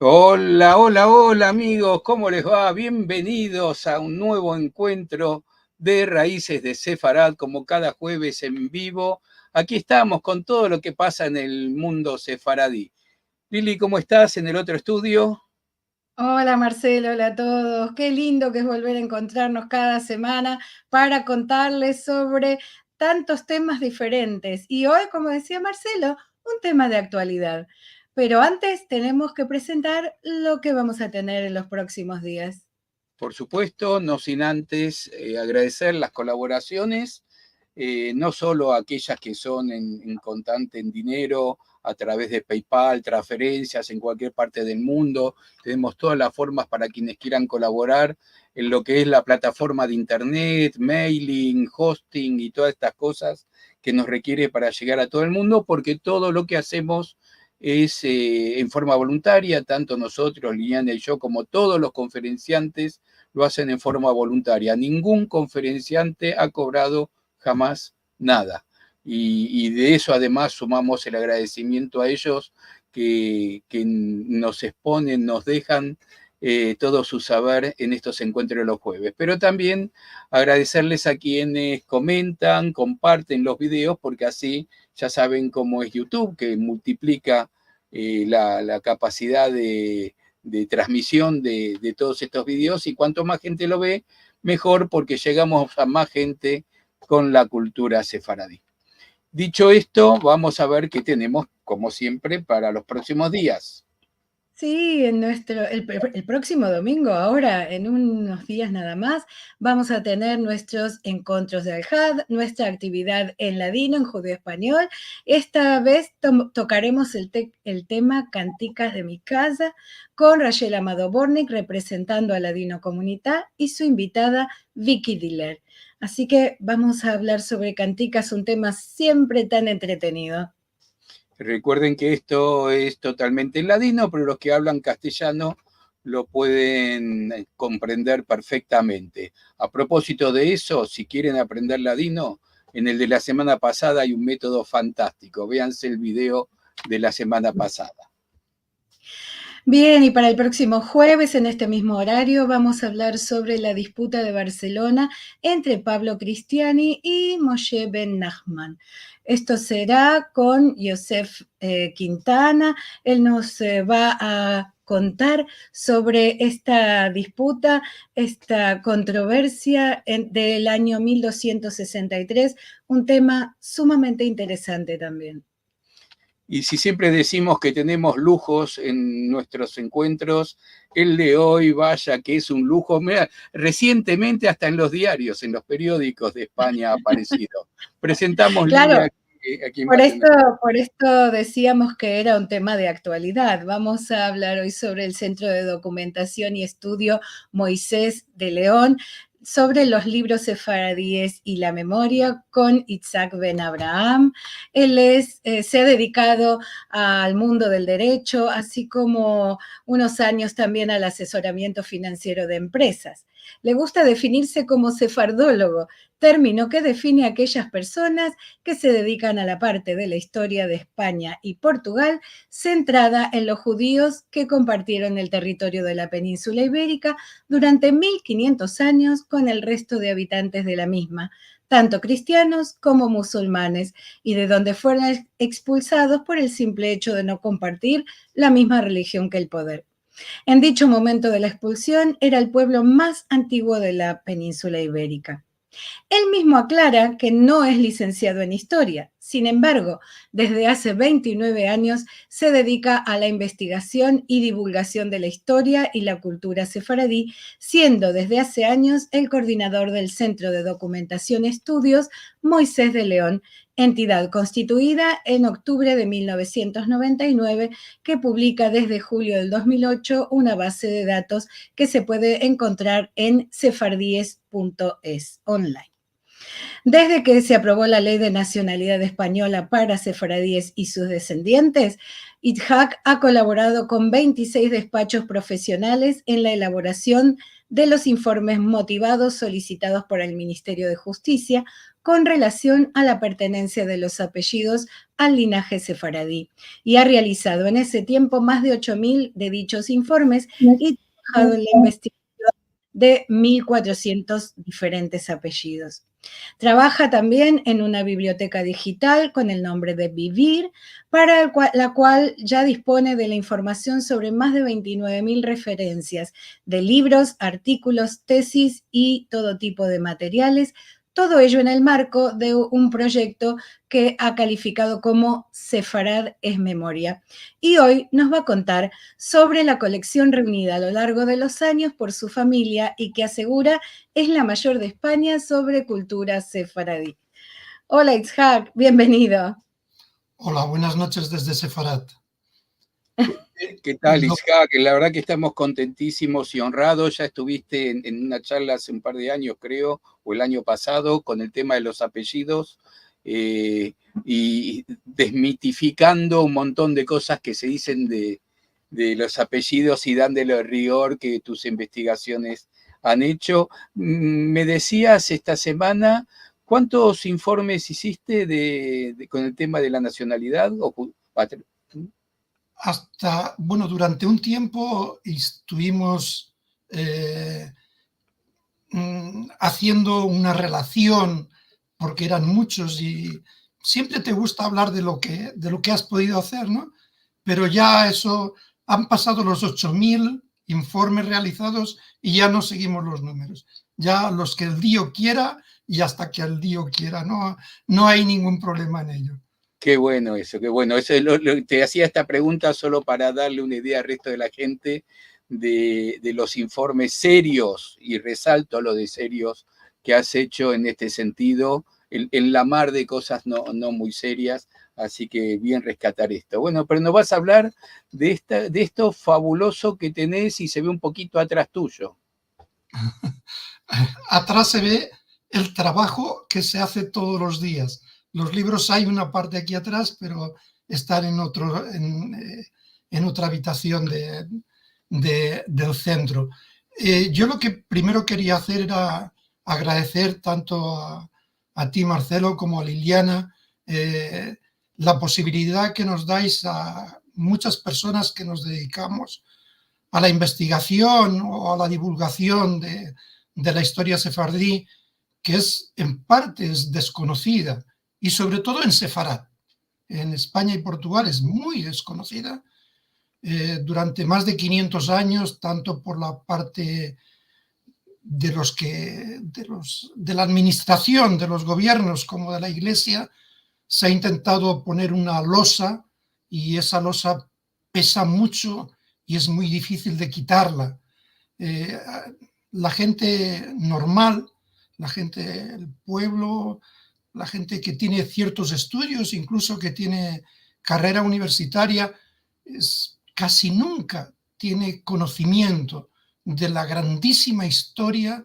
Hola, hola, hola amigos, ¿cómo les va? Bienvenidos a un nuevo encuentro de Raíces de Sefarad, como cada jueves en vivo. Aquí estamos con todo lo que pasa en el mundo sefaradí. Lili, ¿cómo estás en el otro estudio? Hola Marcelo, hola a todos. Qué lindo que es volver a encontrarnos cada semana para contarles sobre tantos temas diferentes. Y hoy, como decía Marcelo, un tema de actualidad. Pero antes tenemos que presentar lo que vamos a tener en los próximos días. Por supuesto, no sin antes agradecer las colaboraciones, no solo aquellas que son en contante, en dinero, a través de PayPal, transferencias en cualquier parte del mundo. Tenemos todas las formas para quienes quieran colaborar en lo que es la plataforma de Internet, mailing, hosting y todas estas cosas que nos requiere para llegar a todo el mundo, porque todo lo que hacemos es en forma voluntaria, tanto nosotros, Liliana y yo, como todos los conferenciantes lo hacen en forma voluntaria. Ningún conferenciante ha cobrado jamás nada. Y de eso además sumamos el agradecimiento a ellos que nos exponen, nos dejan todo su saber en estos encuentros de los jueves. Pero también agradecerles a quienes comentan, comparten los videos, porque así ya saben cómo es YouTube, que multiplica la capacidad de transmisión de todos estos videos, y cuanto más gente lo ve, mejor, porque llegamos a más gente con la cultura sefaradí. Dicho esto, vamos a ver qué tenemos, como siempre, para los próximos días. Sí, el próximo domingo, ahora en unos días nada más, vamos a tener nuestros encuentros de Al-Had, nuestra actividad en ladino, en judío español. Esta vez tocaremos el tema Canticas de mi casa con Rachel Amado Bornik representando a Ladino Comunidad y su invitada Vicky Diller. Así que vamos a hablar sobre canticas, un tema siempre tan entretenido. Recuerden que esto es totalmente en ladino, pero los que hablan castellano lo pueden comprender perfectamente. A propósito de eso, si quieren aprender ladino, en el de la semana pasada hay un método fantástico. Véanse el video de la semana pasada. Bien, y para el próximo jueves, en este mismo horario, vamos a hablar sobre la disputa de Barcelona entre Pablo Cristiani y Moshe Ben Nachman. Esto será con Yosef Quintana. Él nos va a contar sobre esta disputa, esta controversia del año 1263, un tema sumamente interesante también. Y si siempre decimos que tenemos lujos en nuestros encuentros, el de hoy, vaya que es un lujo. Mira, recientemente hasta en los diarios, en los periódicos de España ha aparecido. Presentamos, Lilia, Claro, a quién va a tener. por esto decíamos que era un tema de actualidad. Vamos a hablar hoy sobre el Centro de Documentación y Estudio Moisés de León, sobre los libros sefaradíes y la memoria con Isaac Ben Abraham. Se ha dedicado al mundo del derecho, así como unos años también al asesoramiento financiero de empresas. Le gusta definirse como sefardólogo, término que define a aquellas personas que se dedican a la parte de la historia de España y Portugal centrada en los judíos que compartieron el territorio de la península ibérica durante 1500 años con el resto de habitantes de la misma, tanto cristianos como musulmanes, y de donde fueron expulsados por el simple hecho de no compartir la misma religión que el poder. En dicho momento de la expulsión era el pueblo más antiguo de la península ibérica. Él mismo aclara que no es licenciado en historia. Sin embargo, desde hace 29 años se dedica a la investigación y divulgación de la historia y la cultura sefaradí, siendo desde hace años el coordinador del Centro de Documentación y Estudios Moisés de León, entidad constituida en octubre de 1999 que publica desde julio del 2008 una base de datos que se puede encontrar en sefardíes.es online. Desde que se aprobó la Ley de Nacionalidad Española para sefaradíes y sus descendientes, ITHAC ha colaborado con 26 despachos profesionales en la elaboración de los informes motivados solicitados por el Ministerio de Justicia, con relación a la pertenencia de los apellidos al linaje sefaradí y ha realizado en ese tiempo más de 8.000 de dichos informes y trabajado en la investigación de 1.400 diferentes apellidos. Trabaja también en una biblioteca digital con el nombre de Vivir, para la cual ya dispone de la información sobre más de 29.000 referencias de libros, artículos, tesis y todo tipo de materiales, todo ello en el marco de un proyecto que ha calificado como Sefarad es Memoria. Y hoy nos va a contar sobre la colección reunida a lo largo de los años por su familia y que asegura es la mayor de España sobre cultura sefaradí. Hola Itzhak, bienvenido. Hola, buenas noches desde Sefarad. ¿Qué tal, Itzhak? La verdad que estamos contentísimos y honrados. Ya estuviste en una charla hace un par de años, creo, o el año pasado, con el tema de los apellidos y desmitificando un montón de cosas que se dicen de los apellidos y dándole el rigor que tus investigaciones han hecho. Me decías esta semana, ¿cuántos informes hiciste con el tema de la nacionalidad? Bueno, durante un tiempo estuvimos haciendo una relación, porque eran muchos y siempre te gusta hablar de lo que has podido hacer, ¿no? Pero ya eso, han pasado los 8.000 informes realizados y ya no seguimos los números. Ya los que el Dio quiera y hasta que el Dio quiera, no hay ningún problema en ello. Qué bueno eso, qué bueno. Eso te hacía esta pregunta solo para darle una idea al resto de la gente de los informes serios, y resalto lo de serios que has hecho en este sentido, en la mar de cosas no muy serias, así que bien rescatar esto. Bueno, pero nos vas a hablar de esto fabuloso que tenés y se ve un poquito atrás tuyo. Atrás se ve el trabajo que se hace todos los días. Los libros hay una parte aquí atrás, pero están en otra habitación del centro. Yo lo que primero quería hacer era agradecer tanto a ti, Marcelo, como a Liliana, la posibilidad que nos dais a muchas personas que nos dedicamos a la investigación o a la divulgación de la historia sefardí, que en parte es desconocida, y sobre todo en Sefarad. En España y Portugal es muy desconocida. Durante más de 500 años, tanto por la parte de la administración, de los gobiernos, como de la Iglesia, se ha intentado poner una losa, y esa losa pesa mucho y es muy difícil de quitarla. La gente normal, la gente del pueblo, la gente que tiene ciertos estudios, incluso que tiene carrera universitaria, casi nunca tiene conocimiento de la grandísima historia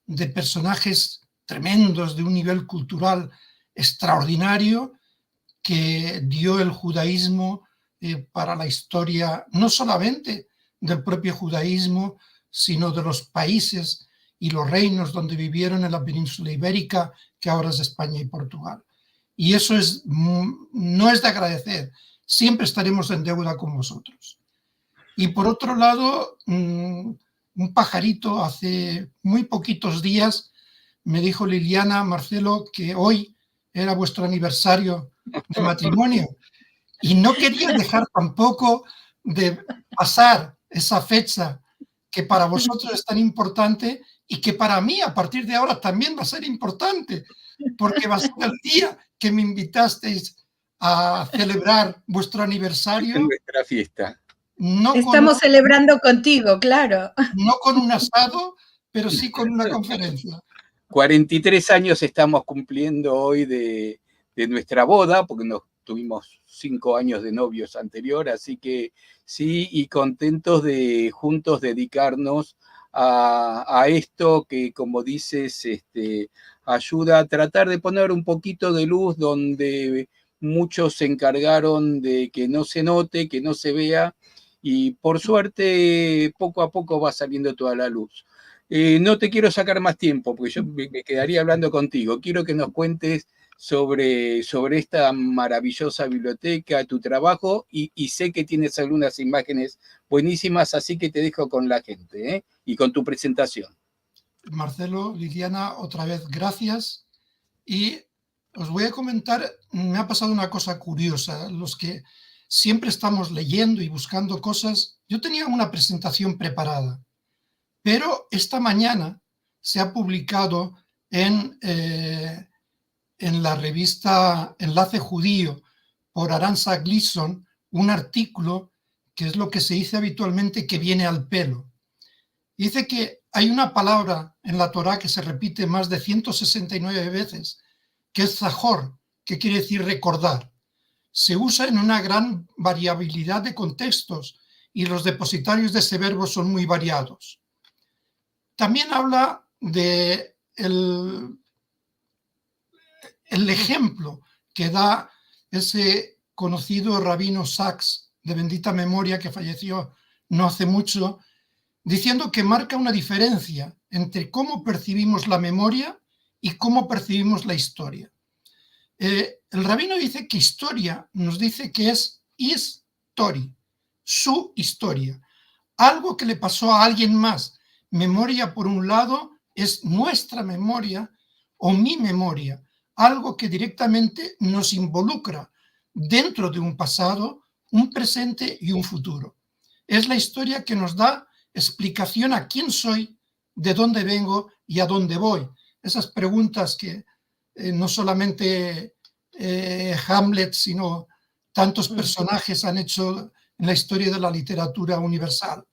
de personajes tremendos, de un nivel cultural extraordinario, que dio el judaísmo para la historia, no solamente del propio judaísmo, sino de los países y los reinos donde vivieron en la península ibérica, que ahora es España y Portugal. Y eso no es de agradecer. Siempre estaremos en deuda con vosotros. Y por otro lado, un pajarito hace muy poquitos días me dijo Liliana, Marcelo, que hoy era vuestro aniversario de matrimonio. Y no quería dejar tampoco de pasar esa fecha que para vosotros es tan importante y que para mí a partir de ahora también va a ser importante, porque va a ser el día que me invitasteis a celebrar vuestro aniversario. En nuestra fiesta. Estamos celebrando contigo, claro. No con un asado, pero sí con una conferencia. 43 años estamos cumpliendo hoy de nuestra boda, porque nos tuvimos 5 años de novios anterior, así que sí, y contentos de juntos dedicarnos a esto que, como dices, ayuda a tratar de poner un poquito de luz donde muchos se encargaron de que no se note, que no se vea, y por suerte poco a poco va saliendo toda la luz. No te quiero sacar más tiempo, porque yo me quedaría hablando contigo. Quiero que nos cuentes sobre esta maravillosa biblioteca, tu trabajo, y sé que tienes algunas imágenes buenísimas, así que te dejo con la gente, ¿eh? Y con tu presentación. Marcelo, Liliana, otra vez gracias. Y os voy a comentar, me ha pasado una cosa curiosa. Los que siempre estamos leyendo y buscando cosas, yo tenía una presentación preparada, pero esta mañana se ha publicado en la revista Enlace Judío por Aranza Gleason un artículo que es lo que se dice habitualmente que viene al pelo. Dice que hay una palabra en la Torá que se repite más de 169 veces, que es zahor, que quiere decir recordar. Se usa en una gran variabilidad de contextos y los depositarios de ese verbo son muy variados. También habla de el ejemplo que da ese conocido rabino Sachs, de bendita memoria, que falleció no hace mucho, diciendo que marca una diferencia entre cómo percibimos la memoria y cómo percibimos la historia. El rabino dice que historia nos dice que es history, su historia, algo que le pasó a alguien más. Memoria, por un lado, es nuestra memoria o mi memoria, algo que directamente nos involucra dentro de un pasado, un presente y un futuro. Es la historia que nos da explicación a quién soy, de dónde vengo y a dónde voy. Esas preguntas que no solamente Hamlet, sino tantos personajes han hecho en la historia de la literatura universal.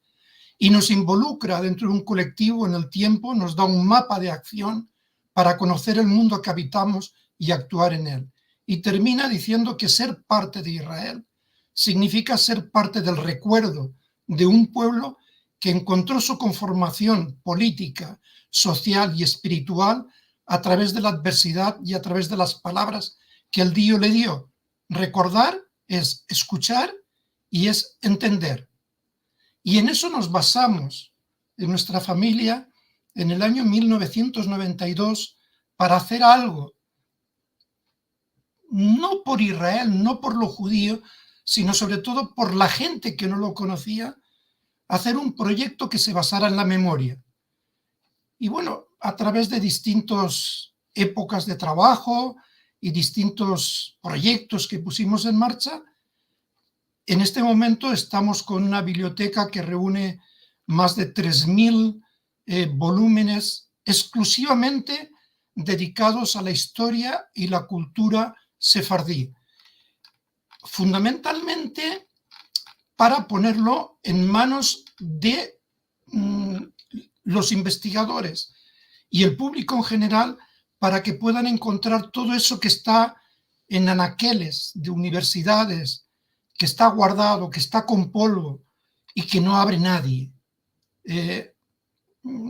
Y nos involucra dentro de un colectivo en el tiempo, nos da un mapa de acción para conocer el mundo que habitamos y actuar en él. Y termina diciendo que ser parte de Israel significa ser parte del recuerdo de un pueblo que encontró su conformación política, social y espiritual a través de la adversidad y a través de las palabras que el Dios le dio. Recordar es escuchar y es entender. Y en eso nos basamos en nuestra familia en el año 1992 para hacer algo, no por Israel, no por lo judío, sino sobre todo por la gente que no lo conocía, hacer un proyecto que se basara en la memoria. Y bueno, a través de distintas épocas de trabajo y distintos proyectos que pusimos en marcha, en este momento estamos con una biblioteca que reúne más de 3.000 volúmenes exclusivamente dedicados a la historia y la cultura sefardí. Fundamentalmente para ponerlo en manos de los investigadores y el público en general, para que puedan encontrar todo eso que está en anaqueles de universidades, que está guardado, que está con polvo y que no abre nadie.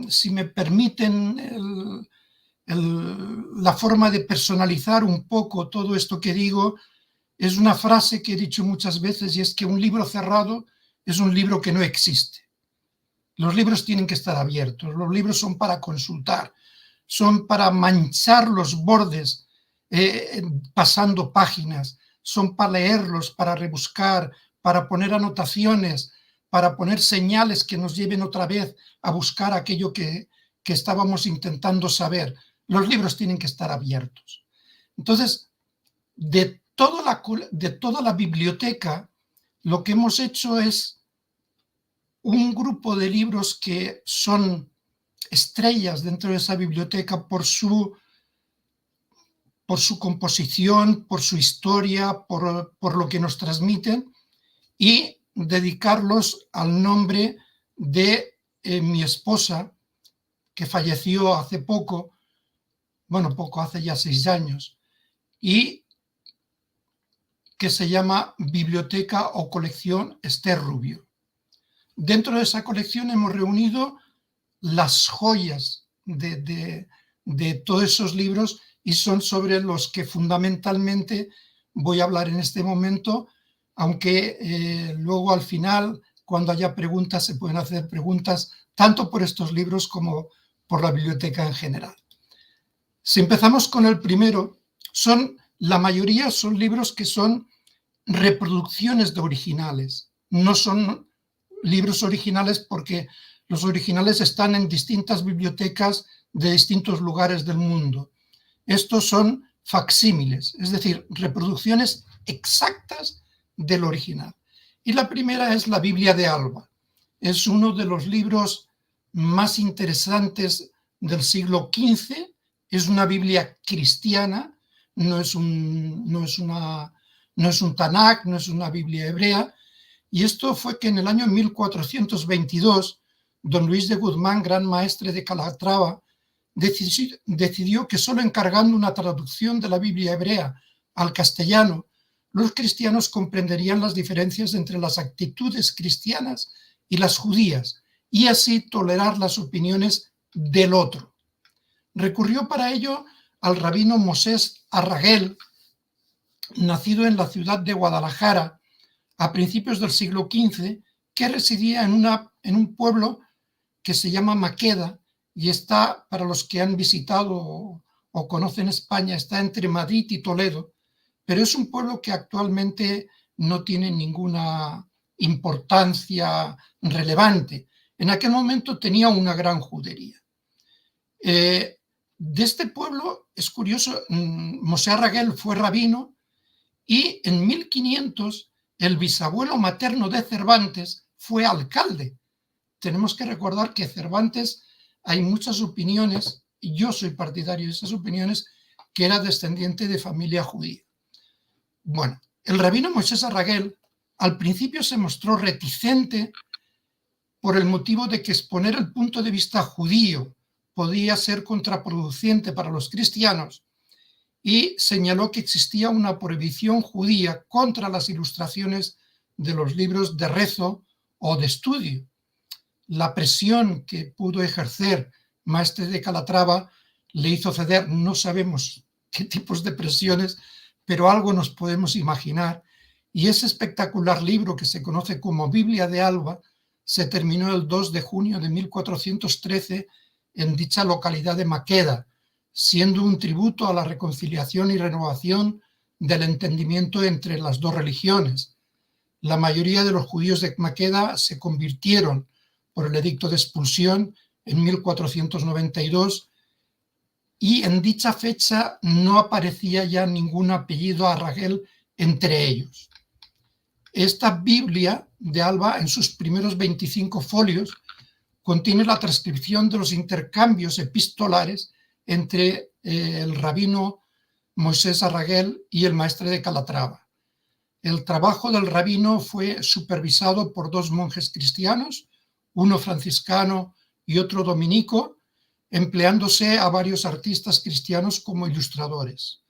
Si me permiten la forma de personalizar un poco todo esto que digo, es una frase que he dicho muchas veces, y es que un libro cerrado es un libro que no existe. Los libros tienen que estar abiertos, los libros son para consultar, son para manchar los bordes pasando páginas, son para leerlos, para rebuscar, para poner anotaciones, para poner señales que nos lleven otra vez a buscar aquello que estábamos intentando saber. Los libros tienen que estar abiertos. Entonces, de toda la biblioteca, lo que hemos hecho es un grupo de libros que son estrellas dentro de esa biblioteca por su composición, por su historia, por lo que nos transmiten, y dedicarlos al nombre de mi esposa, que falleció hace poco, hace ya 6 años, y que se llama Biblioteca o Colección Esther Rubio. Dentro de esa colección hemos reunido las joyas de todos esos libros, y son sobre los que fundamentalmente voy a hablar en este momento, aunque luego al final cuando haya preguntas se pueden hacer preguntas tanto por estos libros como por la biblioteca en general. Si empezamos con el primero, la mayoría son libros que son reproducciones de originales. No son libros originales porque los originales están en distintas bibliotecas de distintos lugares del mundo. Estos son facsímiles, es decir, reproducciones exactas del original. Y la primera es la Biblia de Alba. Es uno de los libros más interesantes del siglo XV. Es una Biblia cristiana, no es un Tanakh, no es una Biblia hebrea. Y esto fue que en el año 1422, don Luis de Guzmán, gran maestre de Calatrava, decidió que solo encargando una traducción de la Biblia hebrea al castellano, los cristianos comprenderían las diferencias entre las actitudes cristianas y las judías, y así tolerar las opiniones del otro. Recurrió para ello al rabino Mosés Arragel, nacido en la ciudad de Guadalajara a principios del siglo XV, que residía en un pueblo que se llama Maqueda, y está, para los que han visitado o conocen España, está entre Madrid y Toledo, pero es un pueblo que actualmente no tiene ninguna importancia relevante. En aquel momento tenía una gran judería. De este pueblo, es curioso, Mosé Arragel fue rabino y en 1500 el bisabuelo materno de Cervantes fue alcalde. Tenemos que recordar que Cervantes, hay muchas opiniones, y yo soy partidario de esas opiniones, que era descendiente de familia judía. Bueno, el rabino Mosés Arragel al principio se mostró reticente por el motivo de que exponer el punto de vista judío podía ser contraproducente para los cristianos, y señaló que existía una prohibición judía contra las ilustraciones de los libros de rezo o de estudio. La presión que pudo ejercer maestre de Calatrava le hizo ceder, no sabemos qué tipos de presiones, pero algo nos podemos imaginar, y ese espectacular libro que se conoce como Biblia de Alba se terminó el 2 de junio de 1413 en dicha localidad de Maqueda, siendo un tributo a la reconciliación y renovación del entendimiento entre las dos religiones. La mayoría de los judíos de Maqueda se convirtieron por el edicto de expulsión en 1492, y en dicha fecha no aparecía ya ningún apellido Arragel entre ellos. Esta Biblia de Alba, en sus primeros 25 folios, contiene la transcripción de los intercambios epistolares entre el rabino Mosés Arragel y el maestre de Calatrava. El trabajo del rabino fue supervisado por dos monjes cristianos, uno franciscano y otro dominico, empleándose a varios artistas cristianos como ilustradores.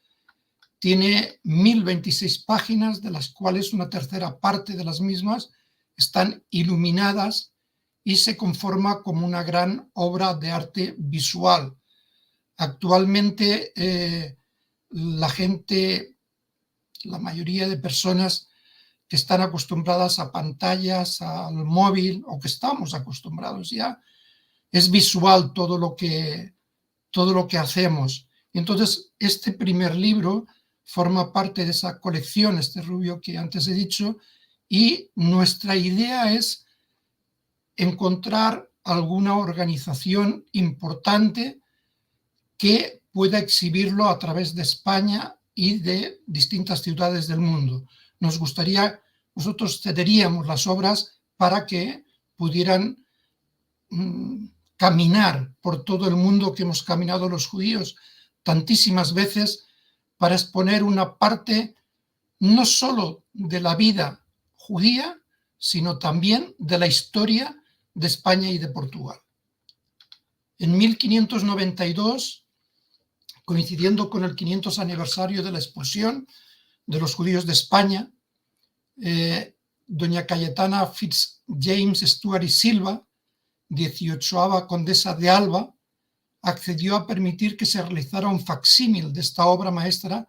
Tiene 1026 páginas, de las cuales una tercera parte de las mismas están iluminadas y se conforma como una gran obra de arte visual. Actualmente la mayoría de personas que están acostumbradas a pantallas, al móvil, o que estamos acostumbrados ya, es visual todo lo que hacemos. Entonces, este primer libro forma parte de esa colección, este rubio que antes he dicho, y nuestra idea es encontrar alguna organización importante que pueda exhibirlo a través de España y de distintas ciudades del mundo. Nosotros cederíamos las obras para que pudieran caminar por todo el mundo que hemos caminado los judíos tantísimas veces, para exponer una parte no solo de la vida judía, sino también de la historia de España y de Portugal. En 1592, coincidiendo con el 500 aniversario de la expulsión de los judíos de España, doña Cayetana Fitzjames Stuart y Silva, 18ª condesa de Alba, accedió a permitir que se realizara un facsímil de esta obra maestra,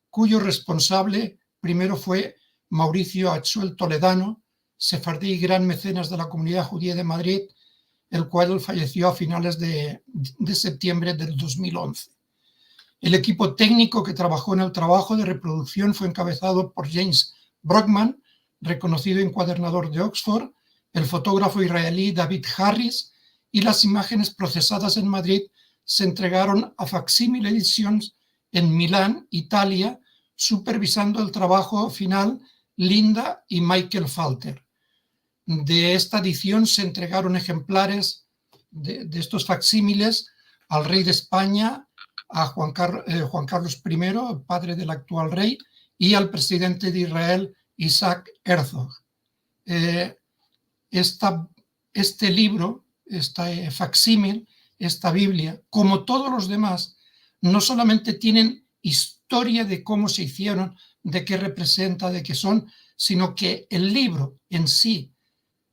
cuyo responsable primero fue Mauricio Achuel Toledano, sefardí y gran mecenas de la comunidad judía de Madrid, el cual falleció a finales de septiembre del 2011. El equipo técnico que trabajó en el trabajo de reproducción fue encabezado por James Brockman, reconocido encuadernador de Oxford, el fotógrafo israelí David Harris, y las imágenes procesadas en Madrid se entregaron a Facsimile Editions en Milán, Italia, supervisando el trabajo final Linda y Michael Falter. De esta edición se entregaron ejemplares de estos facsímiles al rey de España, a Juan Carlos I, padre del actual rey, y al presidente de Israel, Isaac Herzog. Este libro, este facsímil, esta Biblia, como todos los demás, no solamente tienen historia de cómo se hicieron, de qué representa, de qué son, sino que el libro en sí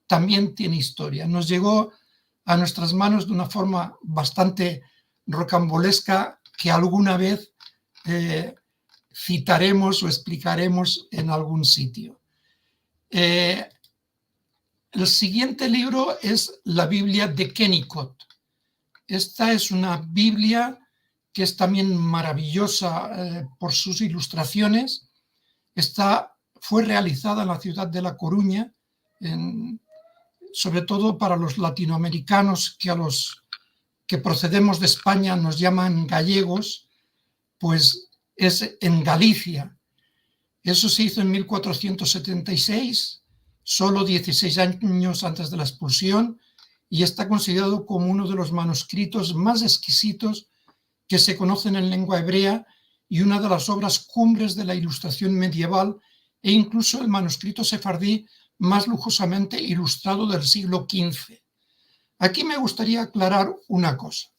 también tiene historia. Nos llegó a nuestras manos de una forma bastante rocambolesca que alguna vez citaremos o explicaremos en algún sitio. El siguiente libro es la Biblia de Kennicott. Esta es una Biblia que es también maravillosa por sus ilustraciones. Esta fue realizada en la ciudad de La Coruña, sobre todo para los latinoamericanos que a los que procedemos de España nos llaman gallegos, pues es en Galicia. Eso se hizo en 1476, solo 16 años antes de la expulsión, y está considerado como uno de los manuscritos más exquisitos que se conocen en lengua hebrea y una de las obras cumbres de la ilustración medieval, e incluso el manuscrito sefardí más lujosamente ilustrado del siglo XV. Aquí me gustaría aclarar una cosa.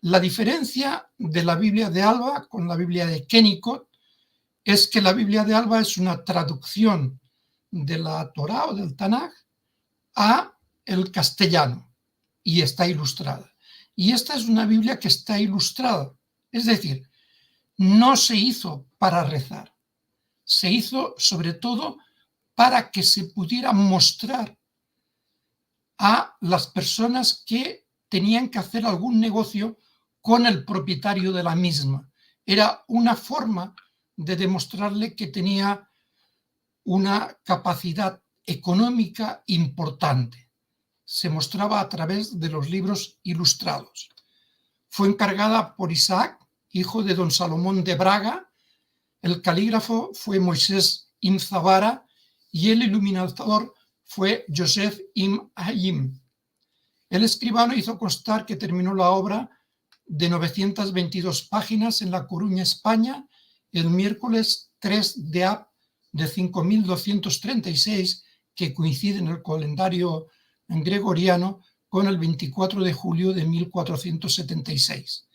La diferencia de la Biblia de Alba con la Biblia de Kennicott es que la Biblia de Alba es una traducción de la Torá o del Tanaj a el castellano y está ilustrada. Y esta es una Biblia que está ilustrada, es decir, no se hizo para rezar, se hizo sobre todo para que se pudiera mostrar a las personas que tenían que hacer algún negocio con el propietario de la misma. Era una forma de demostrarle que tenía una capacidad económica importante. Se mostraba a través de los libros ilustrados. Fue encargada por Isaac, hijo de don Salomón de Braga. El calígrafo fue Moisés Ibn Zabara y el iluminador fue Joseph Ibn Hayim. El escribano hizo constar que terminó la obra de 922 páginas en La Coruña, España, el miércoles 3 de Ab de 5236, que coincide en el calendario gregoriano con el 24 de julio de 1476.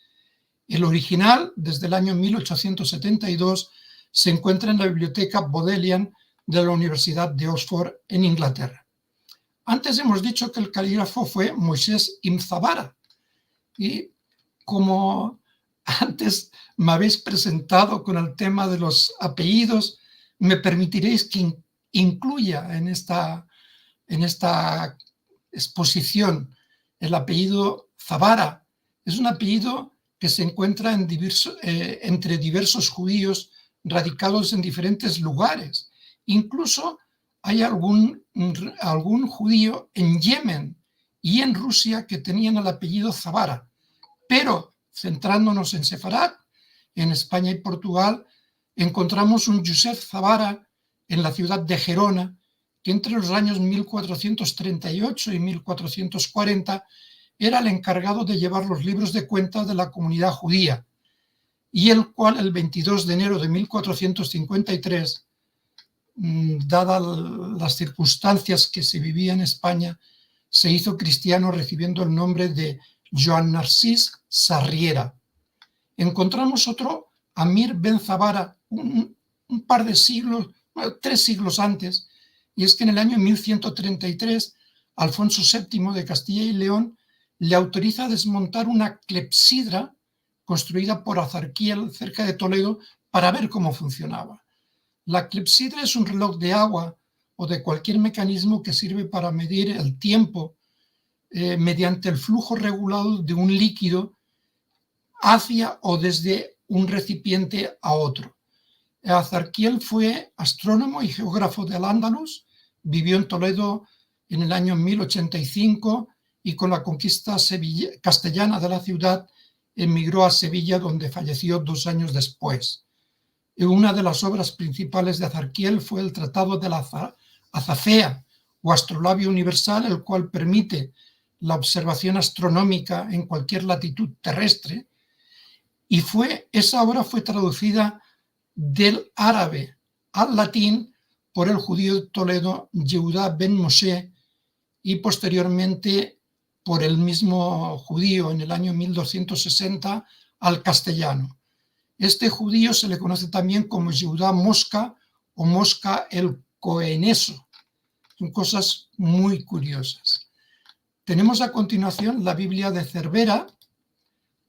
El original, desde el año 1872, se encuentra en la biblioteca Bodleian de la Universidad de Oxford en Inglaterra. Antes hemos dicho que el calígrafo fue Moisés Ibn Zabara, y como antes me habéis presentado con el tema de los apellidos, me permitiréis que incluya en esta exposición el apellido Zabara. Es un apellido que se encuentra entre diversos judíos radicados en diferentes lugares. Incluso hay algún judío en Yemen y en Rusia que tenían el apellido Zabara. Pero centrándonos en Sefarad, en España y Portugal, encontramos un Josep Zabara en la ciudad de Gerona, que entre los años 1438 y 1440 era el encargado de llevar los libros de cuentas de la comunidad judía, y el cual el 22 de enero de 1453, dadas las circunstancias que se vivía en España, se hizo cristiano recibiendo el nombre de Joan Narcís Sarriera. Encontramos otro Amir Ben Zabara un par de siglos, 3 siglos antes, y es que en el año 1133 Alfonso VII de Castilla y León le autoriza a desmontar una clepsidra construida por Azarquiel cerca de Toledo para ver cómo funcionaba. La clepsidra es un reloj de agua o de cualquier mecanismo que sirve para medir el tiempo mediante el flujo regulado de un líquido hacia o desde un recipiente a otro. Azarquiel fue astrónomo y geógrafo del Al-Ándalus, vivió en Toledo en el año 1085 y con la conquista castellana de la ciudad emigró a Sevilla, donde falleció 2 años después. Y una de las obras principales de Azarquiel fue el Tratado de la Azacea o Astrolabio Universal, el cual permite la observación astronómica en cualquier latitud terrestre, y esa obra fue traducida del árabe al latín por el judío de Toledo Yehuda ben Moshe y posteriormente por el mismo judío en el año 1260 al castellano. Este judío se le conoce también como Yehuda Mosca o Mosca el Coeneso. Son cosas muy curiosas. Tenemos a continuación la Biblia de Cervera,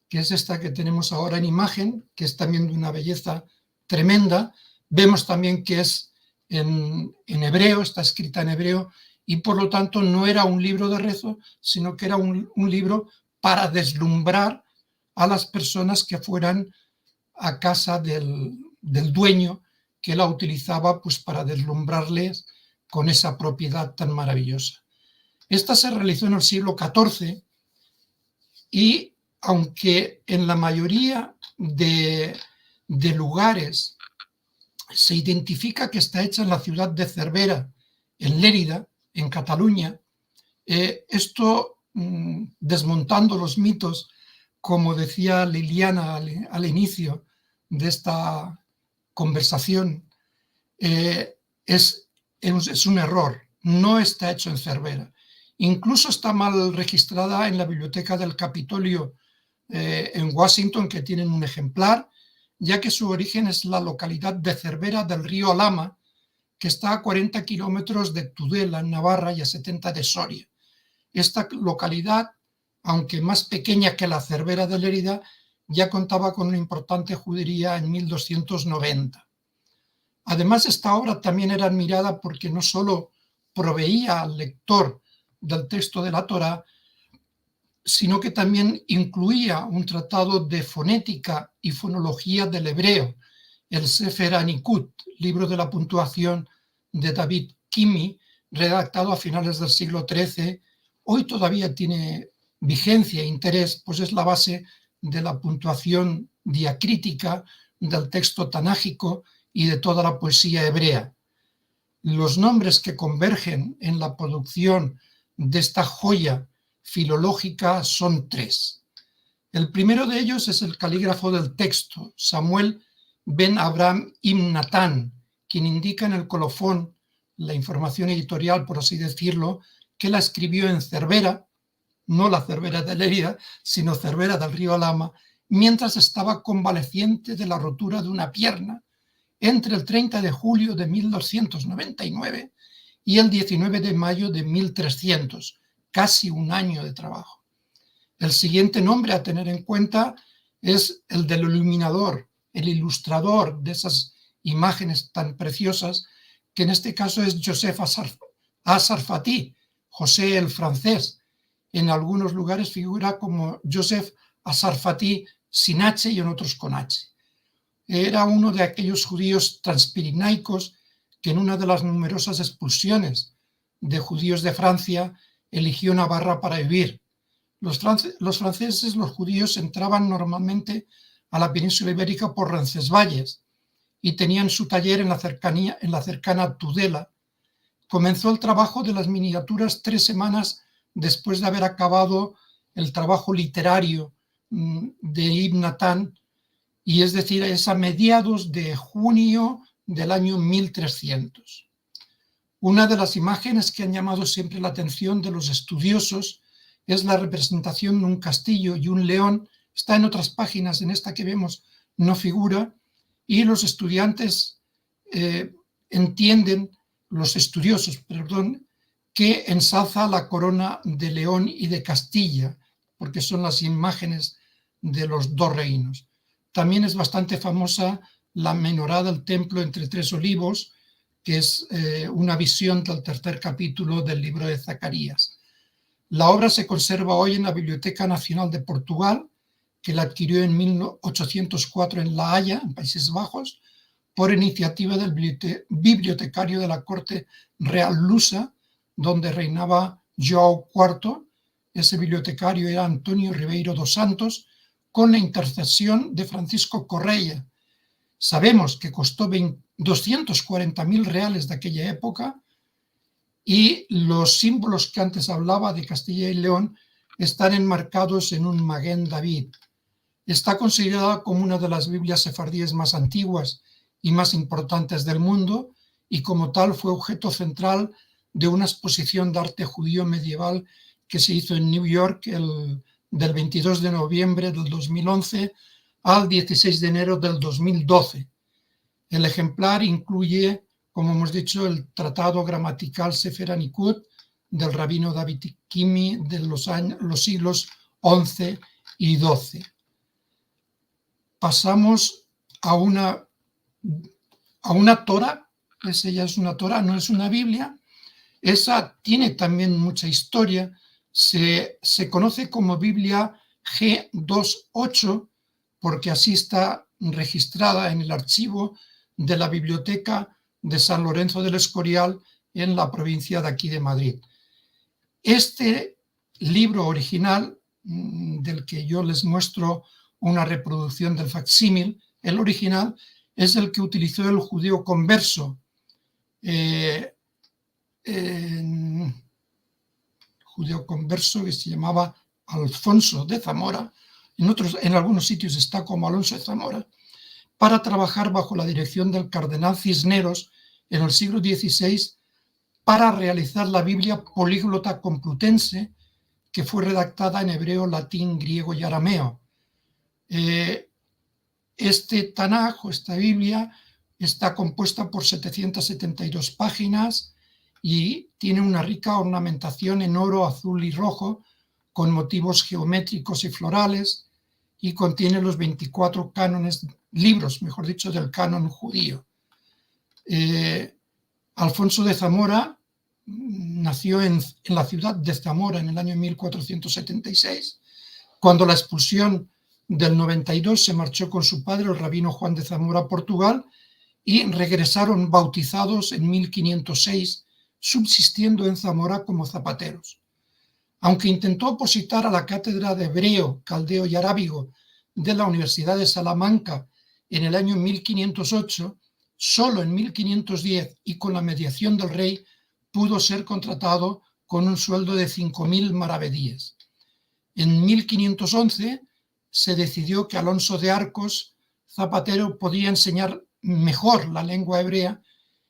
que es esta que tenemos ahora en imagen, que es también de una belleza tremenda. Vemos también que es en hebreo, está escrita en hebreo, y por lo tanto no era un libro de rezo, sino que era un libro para deslumbrar a las personas que fueran a casa del dueño, que la utilizaba pues para deslumbrarles con esa propiedad tan maravillosa. Esta se realizó en el siglo XIV y aunque en la mayoría de lugares se identifica que está hecha en la ciudad de Cervera, en Lérida, en Cataluña, esto, desmontando los mitos, como decía Liliana al inicio de esta conversación, es un error, no está hecho en Cervera. Incluso está mal registrada en la Biblioteca del Capitolio en Washington, que tienen un ejemplar, ya que su origen es la localidad de Cervera del río Alhama, que está a 40 kilómetros de Tudela, en Navarra, y a 70 de Soria. Esta localidad, aunque más pequeña que la Cervera de Lérida, ya contaba con una importante judería en 1290. Además, esta obra también era admirada porque no solo proveía al lector del texto de la Torá, sino que también incluía un tratado de fonética y fonología del hebreo, el Sefer Anikut, libro de la puntuación de David Kimi, redactado a finales del siglo XIII. Hoy todavía tiene vigencia e interés, pues es la base de la puntuación diacrítica del texto tanágico y de toda la poesía hebrea. Los nombres que convergen en la producción de esta joya filológica son 3. El primero de ellos es el calígrafo del texto, Samuel ben Abraham ibn Natán, quien indica en el colofón la información editorial, por así decirlo, que la escribió en Cervera, no la Cervera de Lérida, sino Cervera del río Alhama, mientras estaba convaleciente de la rotura de una pierna entre el 30 de julio de 1299 y el 19 de mayo de 1300, casi un año de trabajo. El siguiente nombre a tener en cuenta es el del iluminador, el ilustrador de esas imágenes tan preciosas, que en este caso es Joseph Asarfati, José el francés. En algunos lugares figura como Joseph Asarfati sin H y en otros con H. Era uno de aquellos judíos transpirinaicos que en una de las numerosas expulsiones de judíos de Francia eligió Navarra para vivir. Los franceses, los judíos, entraban normalmente a la península ibérica por Roncesvalles y tenían su taller en la cercana Tudela. Comenzó el trabajo de las miniaturas 3 semanas después de haber acabado el trabajo literario de Ibn Natán, y es decir, es a mediados de junio del año 1300. Una de las imágenes que han llamado siempre la atención de los estudiosos es la representación de un castillo y un león. Está en otras páginas, en esta que vemos no figura, y los estudiosos entienden que ensalza la corona de León y de Castilla, porque son las imágenes de los 2 reinos. También es bastante famosa la menorá del templo entre 3 olivos, que es una visión del tercer capítulo del libro de Zacarías. La obra se conserva hoy en la Biblioteca Nacional de Portugal, que la adquirió en 1804 en La Haya, en Países Bajos, por iniciativa del bibliotecario de la corte real lusa, donde reinaba João IV. Ese bibliotecario era Antonio Ribeiro dos Santos, con la intercesión de Francisco Correia. Sabemos que costó 240.000 reales de aquella época, y los símbolos que antes hablaba de Castilla y León están enmarcados en un Maguen David. Está considerada como una de las Biblias sefardíes más antiguas y más importantes del mundo, y como tal fue objeto central de una exposición de arte judío medieval que se hizo en New York del 22 de noviembre del 2011 al 16 de enero del 2012. El ejemplar incluye, como hemos dicho, el tratado gramatical Sefer Hanikut del rabino David Kimi de los siglos XI y XII. Pasamos a una Torá. Esa ya es una Torá, no es una Biblia. Esa tiene también mucha historia. Se conoce como Biblia G28 porque así está registrada en el archivo de la Biblioteca de San Lorenzo del Escorial en la provincia de aquí de Madrid. Este libro original, del que yo les muestro una reproducción del facsímil, el original es el que utilizó el judío converso, que se llamaba Alfonso de Zamora. En algunos sitios está como Alonso de Zamora, para trabajar bajo la dirección del cardenal Cisneros en el siglo XVI para realizar la Biblia políglota complutense, que fue redactada en hebreo, latín, griego y arameo. Este Tanaj, o esta Biblia, está compuesta por 772 páginas y tiene una rica ornamentación en oro, azul y rojo, con motivos geométricos y florales, y contiene los 24 libros del canon judío. Alfonso de Zamora nació en la ciudad de Zamora en el año 1476. Cuando la expulsión del 92 se marchó con su padre, el rabino Juan de Zamora, a Portugal, y regresaron bautizados en 1506, subsistiendo en Zamora como zapateros. Aunque intentó opositar a la cátedra de hebreo, caldeo y arábigo de la Universidad de Salamanca en el año 1508, solo en 1510 y con la mediación del rey pudo ser contratado con un sueldo de 5.000 maravedíes. En 1511 se decidió que Alonso de Arcos, zapatero, podía enseñar mejor la lengua hebrea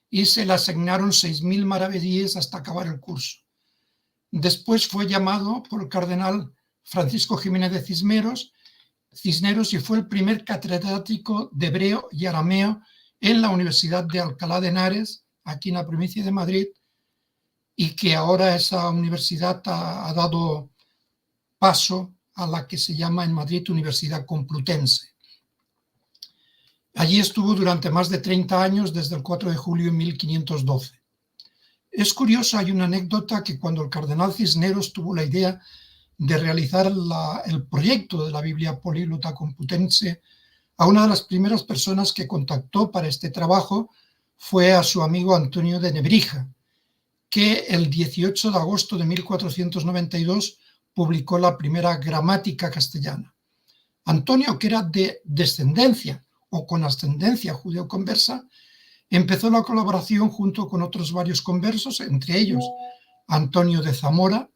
y se le asignaron 6.000 maravedíes hasta acabar el curso. Después fue llamado por el cardenal Francisco Jiménez de Cisneros y fue el primer catedrático de hebreo y arameo en la Universidad de Alcalá de Henares, aquí en la provincia de Madrid, y que ahora esa universidad ha dado paso a la que se llama en Madrid Universidad Complutense. Allí estuvo durante más de 30 años, desde el 4 de julio de 1512. Es curioso, hay una anécdota, que cuando el cardenal Cisneros tuvo la idea de realizar el proyecto de la Biblia políglota complutense, a una de las primeras personas que contactó para este trabajo fue a su amigo Antonio de Nebrija, que el 18 de agosto de 1492 publicó la primera gramática castellana. Antonio, que era de descendencia o con ascendencia judeo-conversa, empezó la colaboración junto con otros varios conversos, entre ellos Antonio de Zamora,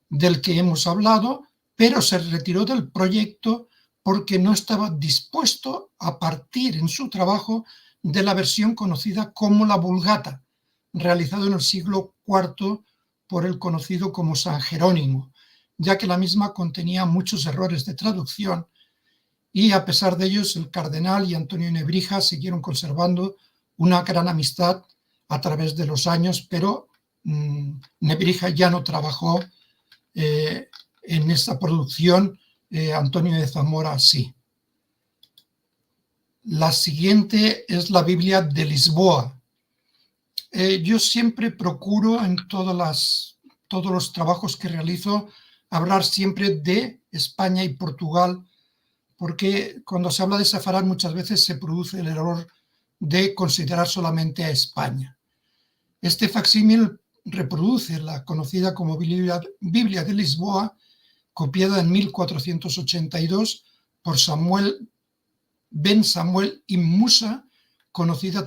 del que hemos hablado, pero se retiró del proyecto porque no estaba dispuesto a partir en su trabajo de la versión conocida como la Vulgata, realizado en el siglo IV por el conocido como San Jerónimo, ya que la misma contenía muchos errores de traducción, y a pesar de ellos el cardenal y Antonio Nebrija siguieron conservando una gran amistad a través de los años, pero Nebrija ya no trabajó en esta producción, Antonio de Zamora sí. La siguiente es la Biblia de Lisboa. Yo siempre procuro en todos los trabajos que realizo hablar siempre de España y Portugal, porque cuando se habla de Sefarad muchas veces se produce el error de considerar solamente a España. Este facsímil reproduce la conocida como Biblia de Lisboa, copiada en 1482 por Samuel Ben Samuel ibn Musa, conocido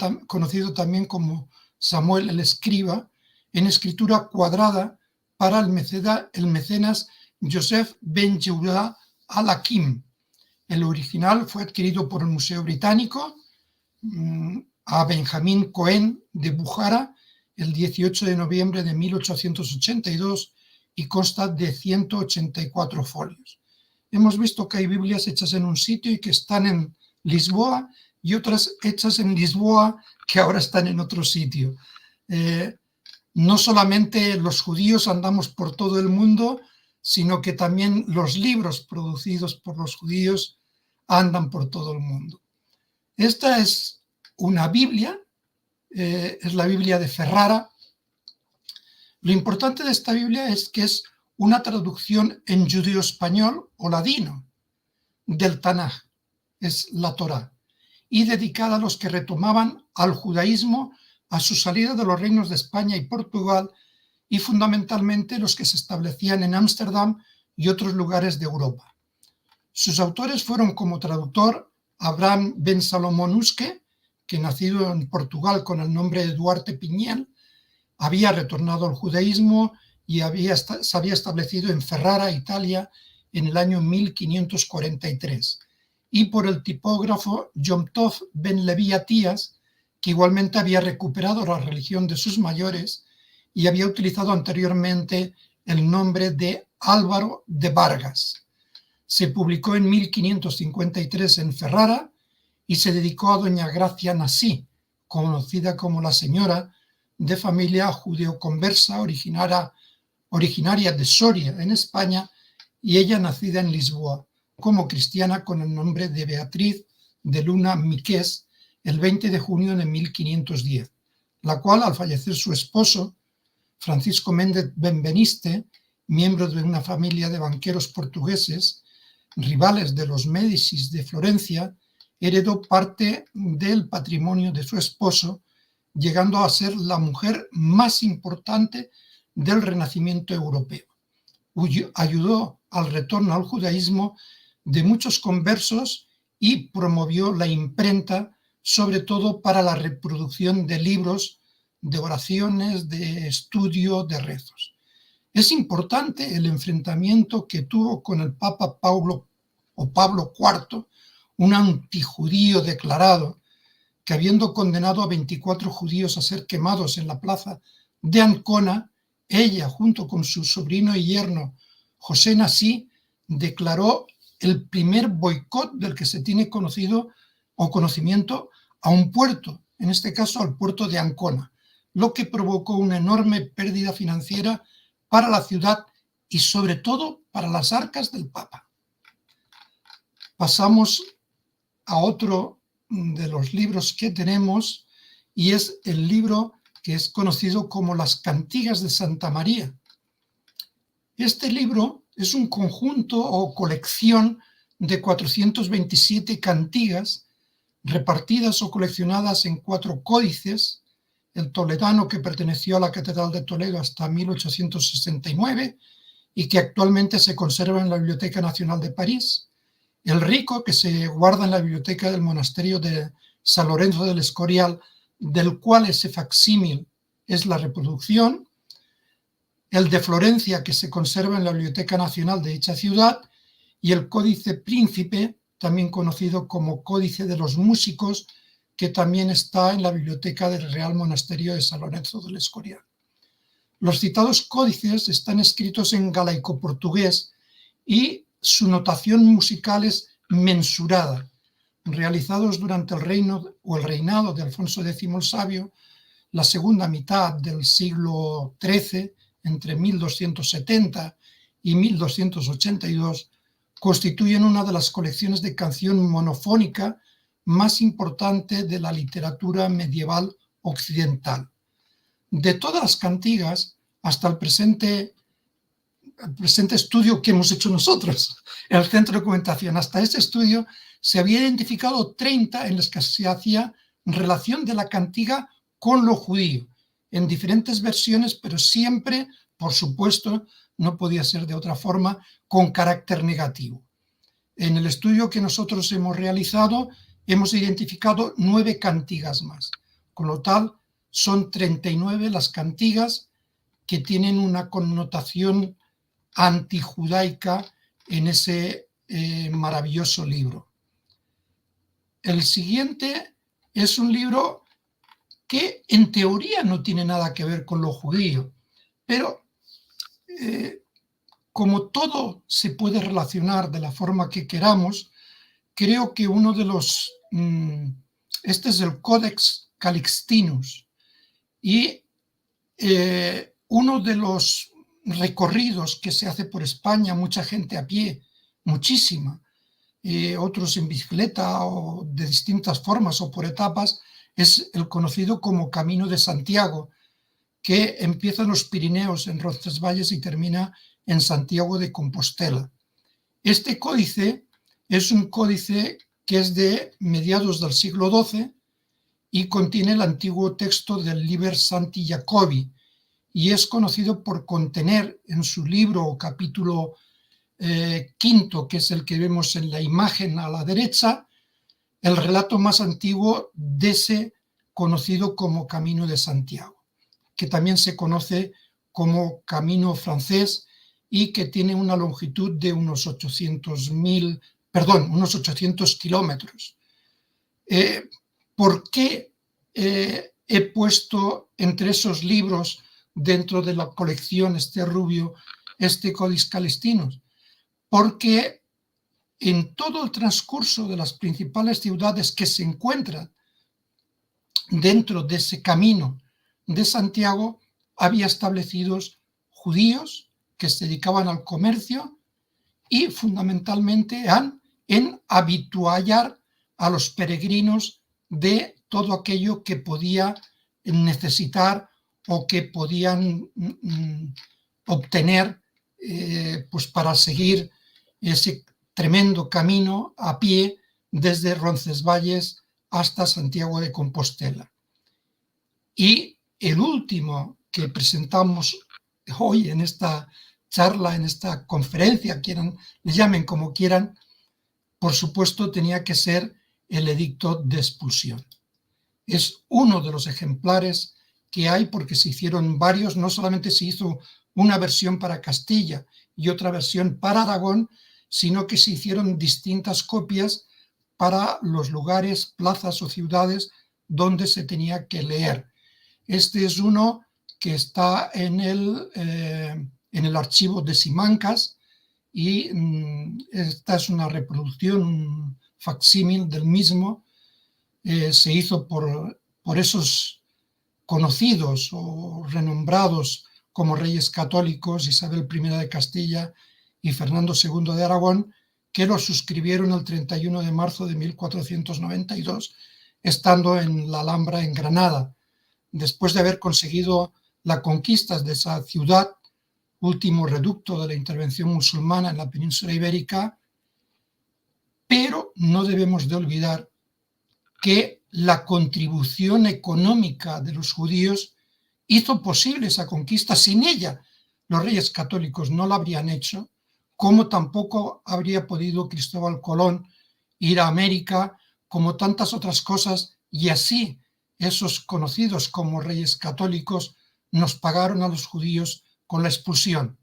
también como Samuel el Escriba, en escritura cuadrada para el mecenas Joseph Ben Yehuda al-Hakim. El original fue adquirido por el Museo Británico a Benjamín Cohen de Bukhara el 18 de noviembre de 1882 y consta de 184 folios. Hemos visto que hay Biblias hechas en un sitio y que están en Lisboa y otras hechas en Lisboa que ahora están en otro sitio. No solamente los judíos andamos por todo el mundo, sino que también los libros producidos por los judíos andan por todo el mundo. Esta es una Biblia, es la Biblia de Ferrara. Lo importante de esta Biblia es que es una traducción en judío-español o ladino del Tanaj, es la Torá, y dedicada a los que retomaban al judaísmo a su salida de los reinos de España y Portugal y fundamentalmente los que se establecían en Ámsterdam y otros lugares de Europa. Sus autores fueron como traductor Abraham Ben Salomón Usque, que nacido en Portugal con el nombre de Duarte Piñel, había retornado al judaísmo y se había establecido en Ferrara, Italia, en el año 1543. Y por el tipógrafo Yom Tov Ben Levi Atías, que igualmente había recuperado la religión de sus mayores y había utilizado anteriormente el nombre de Álvaro de Vargas. Se publicó en 1553 en Ferrara y se dedicó a doña Gracia Nasí, conocida como la señora, de familia judeoconversa originaria de Soria, en España, y ella nacida en Lisboa, como cristiana con el nombre de Beatriz de Luna Miqués, el 20 de junio de 1510, la cual, al fallecer su esposo, Francisco Méndez Benveniste, miembro de una familia de banqueros portugueses, rivales de los Médicis de Florencia, heredó parte del patrimonio de su esposo, llegando a ser la mujer más importante del Renacimiento europeo. Ayudó al retorno al judaísmo de muchos conversos y promovió la imprenta, sobre todo para la reproducción de libros, de oraciones, de estudio, de rezos. Es importante el enfrentamiento que tuvo con el Papa Pablo IV, un antijudío declarado, que habiendo condenado a 24 judíos a ser quemados en la plaza de Ancona, ella, junto con su sobrino y yerno José Nasí, declaró el primer boicot del que se tiene conocimiento a un puerto, en este caso al puerto de Ancona, lo que provocó una enorme pérdida financiera para la ciudad y sobre todo para las arcas del Papa. Pasamos a otro de los libros que tenemos y es el libro que es conocido como Las Cantigas de Santa María. Este libro es un conjunto o colección de 427 cantigas repartidas o coleccionadas en 4 códices, el toledano, que perteneció a la Catedral de Toledo hasta 1869 y que actualmente se conserva en la Biblioteca Nacional de París, el rico, que se guarda en la biblioteca del monasterio de San Lorenzo del Escorial, del cual ese facsímil es la reproducción, el de Florencia, que se conserva en la Biblioteca Nacional de dicha ciudad, y el Códice Príncipe, también conocido como Códice de los Músicos, que también está en la Biblioteca del Real Monasterio de San Lorenzo del Escorial. Los citados códices están escritos en galaico-portugués y su notación musical es mensurada, realizados durante el reinado de Alfonso X el Sabio, la segunda mitad del siglo XIII, entre 1270 y 1282, constituyen una de las colecciones de canción monofónica más importante de la literatura medieval occidental. de todas las cantigas hasta el presente estudio que hemos hecho nosotros, el Centro de Documentación. Hasta este estudio se había identificado 30 en las que se hacía relación de la cantiga con lo judío, en diferentes versiones, pero siempre, por supuesto, no podía ser de otra forma, con carácter negativo. En el estudio que nosotros hemos realizado, hemos identificado 9 cantigas más. Con lo tal, son 39 las cantigas que tienen una connotación antijudaica en ese maravilloso libro. El siguiente es un libro que en teoría no tiene nada que ver con lo judío, pero como todo se puede relacionar de la forma que queramos, creo que uno de los... este es el Codex Calixtinus, y uno de los recorridos que se hace por España, mucha gente a pie, muchísima, otros en bicicleta o de distintas formas o por etapas, es el conocido como Camino de Santiago, que empieza en los Pirineos, en Roncesvalles, y termina en Santiago de Compostela. Este códice es un códice que es de mediados del siglo XII y contiene el antiguo texto del Liber Sancti Jacobi, y es conocido por contener en su libro o capítulo quinto, que es el que vemos en la imagen a la derecha, el relato más antiguo de ese conocido como Camino de Santiago, que también se conoce como Camino francés y que tiene una longitud de unos 800 kilómetros. ¿Por qué he puesto entre esos libros, dentro de la colección este rubio, este Codex Calixtinus? Porque en todo el transcurso de las principales ciudades que se encuentran dentro de ese camino de Santiago, había establecidos judíos que se dedicaban al comercio y fundamentalmente en habituallar a los peregrinos de todo aquello que podía necesitar o que podían obtener pues para seguir ese tremendo camino a pie desde Roncesvalles hasta Santiago de Compostela. Y el último que presentamos hoy en esta charla, en esta conferencia, le llamen como quieran, por supuesto tenía que ser el edicto de expulsión. Es uno de los ejemplares que hay, porque se hicieron varios, no solamente se hizo una versión para Castilla y otra versión para Aragón, sino que se hicieron distintas copias para los lugares, plazas o ciudades donde se tenía que leer. Este es uno que está en el archivo de Simancas, y esta es una reproducción, un facsímil del mismo. Se hizo por esos conocidos o renombrados como reyes católicos, Isabel I de Castilla y Fernando II de Aragón, que lo suscribieron el 31 de marzo de 1492, estando en la Alhambra en Granada, después de haber conseguido la conquista de esa ciudad, último reducto de la intervención musulmana en la península ibérica. Pero no debemos de olvidar que la contribución económica de los judíos hizo posible esa conquista. Sin ella, los reyes católicos no la habrían hecho, como tampoco habría podido Cristóbal Colón ir a América, como tantas otras cosas, y así esos conocidos como reyes católicos nos pagaron a los judíos con la expulsión.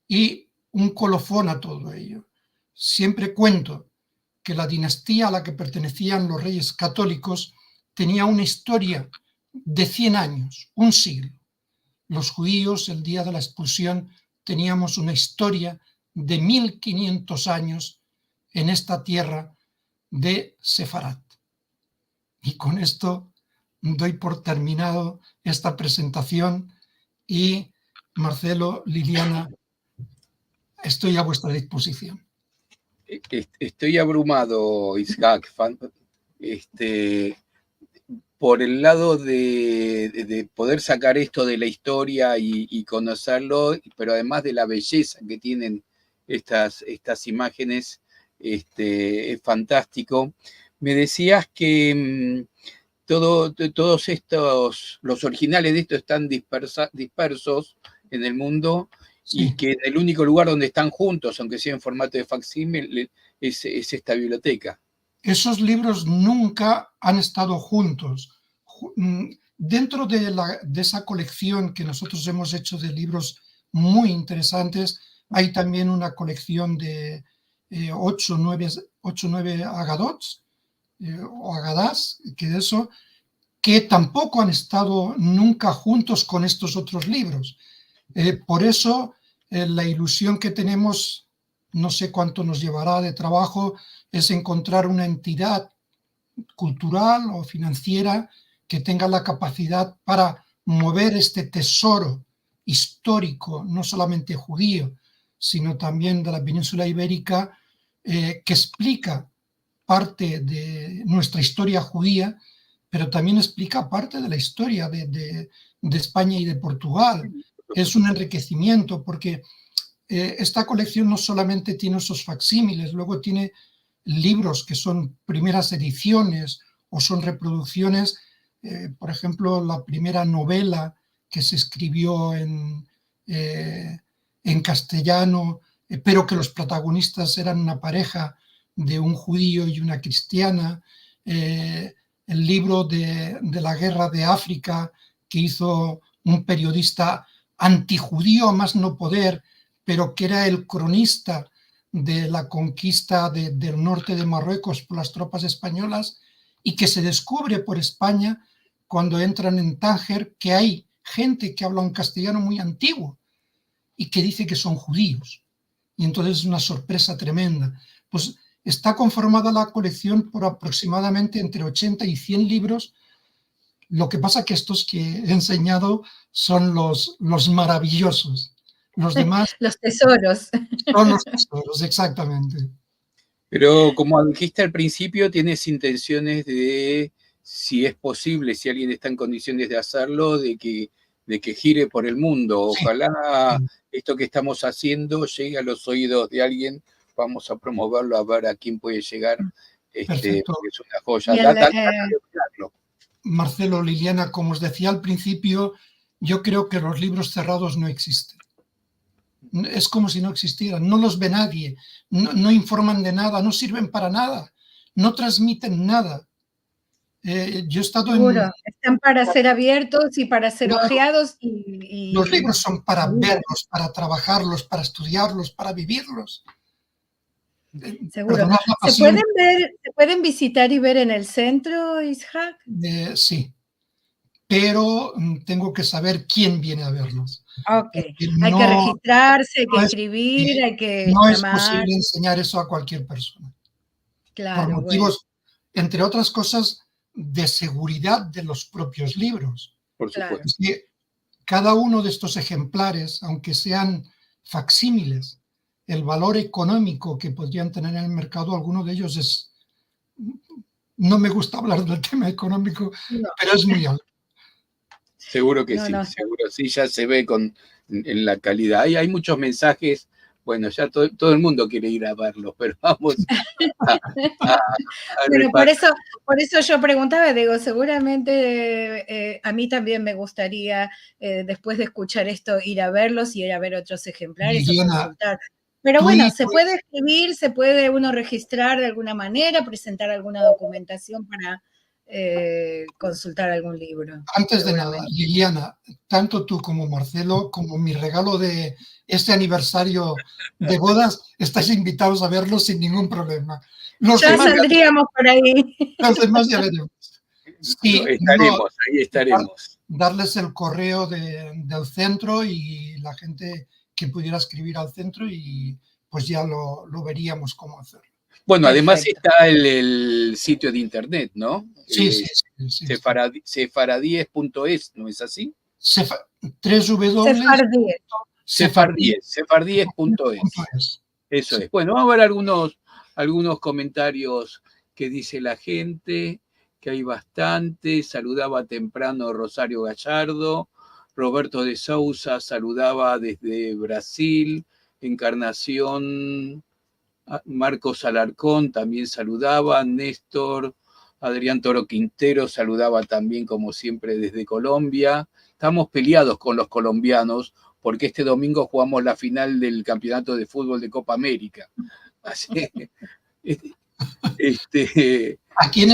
Y un colofón a todo ello. Siempre cuento que la dinastía a la que pertenecían los reyes católicos tenía una historia de 100 años, un siglo. Los judíos, el día de la expulsión, teníamos una historia de 1500 años en esta tierra de Sefarat. Y con esto doy por terminado esta presentación y, Marcelo, Liliana, estoy a vuestra disposición. Estoy abrumado, Isaac. por el lado de poder sacar esto de la historia y conocerlo, pero además de la belleza que tienen estas imágenes, es fantástico. Me decías que todos estos, los originales de esto están dispersos en el mundo, Sí. y que el único lugar donde están juntos, aunque sea en formato de facsímil, es esta biblioteca. Esos libros nunca han estado juntos. Dentro de esa colección que nosotros hemos hecho de libros muy interesantes, hay también una colección de 8 o 9 agadots o agadas, que tampoco han estado nunca juntos con estos otros libros. Por eso la ilusión que tenemos, no sé cuánto nos llevará de trabajo, es encontrar una entidad cultural o financiera que tenga la capacidad para mover este tesoro histórico, no solamente judío, sino también de la península ibérica, que explica parte de nuestra historia judía, pero también explica parte de la historia de España y de Portugal. Es un enriquecimiento porque esta colección no solamente tiene esos facsímiles, luego tiene libros que son primeras ediciones o son reproducciones. Por ejemplo, la primera novela que se escribió en castellano, pero que los protagonistas eran una pareja de un judío y una cristiana. El libro de la guerra de África que hizo un periodista antijudío a más no poder, pero que era el cronista de la conquista del norte de Marruecos por las tropas españolas, y que se descubre por España cuando entran en Tánger que hay gente que habla un castellano muy antiguo y que dice que son judíos. Y entonces es una sorpresa tremenda. Pues está conformada la colección por aproximadamente entre 80 y 100 libros. Lo que pasa que estos que he enseñado son los maravillosos. Los demás los tesoros. son los tesoros, exactamente. Pero como dijiste al principio, tienes intenciones de, si es posible, si alguien está en condiciones de hacerlo, de que gire por el mundo. Ojalá esto que estamos haciendo llegue a los oídos de alguien. Vamos a promoverlo, a ver a quién puede llegar. Perfecto. Porque es una joya. Marcelo, Liliana, como os decía al principio, yo creo que los libros cerrados no existen. Es como si no existieran, no los ve nadie, no informan de nada, no sirven para nada, no transmiten nada. Yo he estado Seguro, están para ser abiertos y para ser ojeados. Los libros son para verlos, para trabajarlos, para estudiarlos, para vivirlos. Seguro. ¿Se pueden visitar y ver en el centro, Ishak? Sí, pero tengo que saber quién viene a verlos. Ok, hay que registrarse, hay que escribir, hay que no llamar. Es posible enseñar eso a cualquier persona. Claro, por motivos, entre otras cosas, de seguridad de los propios libros. Por supuesto. Es que cada uno de estos ejemplares, aunque sean facsímiles, el valor económico que podrían tener en el mercado, alguno de ellos es... No me gusta hablar del tema económico, pero es muy alto. Seguro que sí, seguro sí, ya se ve en la calidad. Hay muchos mensajes, bueno, ya todo el mundo quiere ir a verlos, pero vamos Pero por eso yo preguntaba, digo, seguramente a mí también me gustaría, después de escuchar esto, ir a verlos y ir a ver otros ejemplares o consultar. Pero bueno, se puede escribir, se puede uno registrar de alguna manera, presentar alguna documentación para consultar algún libro. Antes de nada, Liliana, tanto tú como Marcelo, como mi regalo de este aniversario de bodas, estáis invitados a verlos sin ningún problema. Ya saldríamos por ahí. Los demás ya veremos. Sí, ahí estaremos. Darles el correo del centro y la gente que pudiera escribir al centro, y pues ya lo veríamos cómo hacerlo. Bueno, además está el sitio de internet, ¿no? Sí. Sefaradíes.es, ¿no es así? Sefaradíes.es. Eso es. Bueno, vamos a ver algunos comentarios que dice la gente. que hay bastante. Saludaba temprano Rosario Gallardo. Roberto de Souza saludaba desde Brasil. Encarnación Marcos Alarcón también saludaba. Néstor Adrián Toro Quintero saludaba también, como siempre, desde Colombia. Estamos peleados con los colombianos porque este domingo jugamos la final del campeonato de fútbol de Copa América. Así, Aquí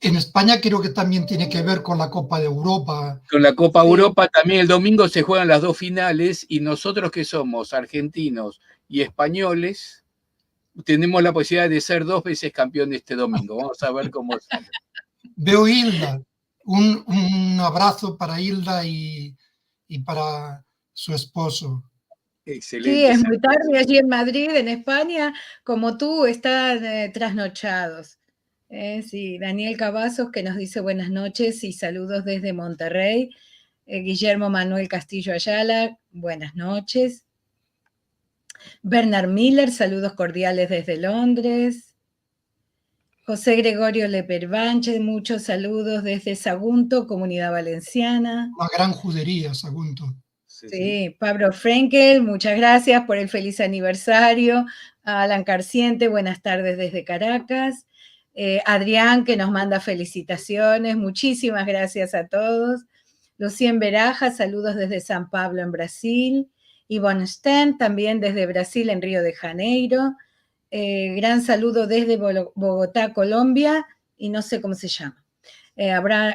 en España creo que también tiene que ver con la Copa de Europa. Con la Copa Europa también el domingo se juegan las dos finales y nosotros que somos argentinos y españoles tenemos la posibilidad de ser 2 veces campeón este domingo. Vamos a ver cómo sale. Veo Hilda. Un abrazo para Hilda y para su esposo. Excelente. Sí, es muy tarde allí en Madrid, en España, como tú, están trasnochados. Sí, Daniel Cavazos que nos dice buenas noches y saludos desde Monterrey. Guillermo Manuel Castillo Ayala, buenas noches. Bernard Miller, saludos cordiales desde Londres. José Gregorio Lepervanche, muchos saludos desde Sagunto, Comunidad Valenciana. Una gran judería, Sagunto. Sí, Pablo Frenkel, muchas gracias por el feliz aniversario. Alan Carciente, buenas tardes desde Caracas. Adrián, que nos manda felicitaciones, muchísimas gracias a todos. Lucien Beraja, saludos desde San Pablo en Brasil. Ivonne Sten, también desde Brasil en Río de Janeiro. Gran saludo desde Bogotá, Colombia, y no sé cómo se llama.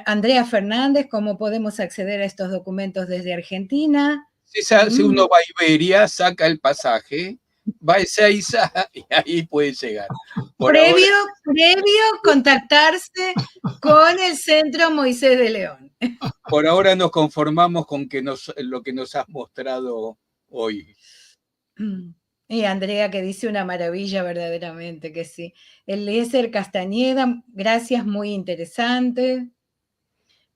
Andrea Fernández, ¿cómo podemos acceder a estos documentos desde Argentina? Si uno va a Iberia, saca el pasaje, va a Ezeiza y ahí puede llegar. Previo contactarse con el Centro Moisés de León. Por ahora nos conformamos con lo que nos has mostrado hoy. Y Andrea que dice una maravilla verdaderamente, que sí. Eliezer Castañeda, gracias, muy interesante.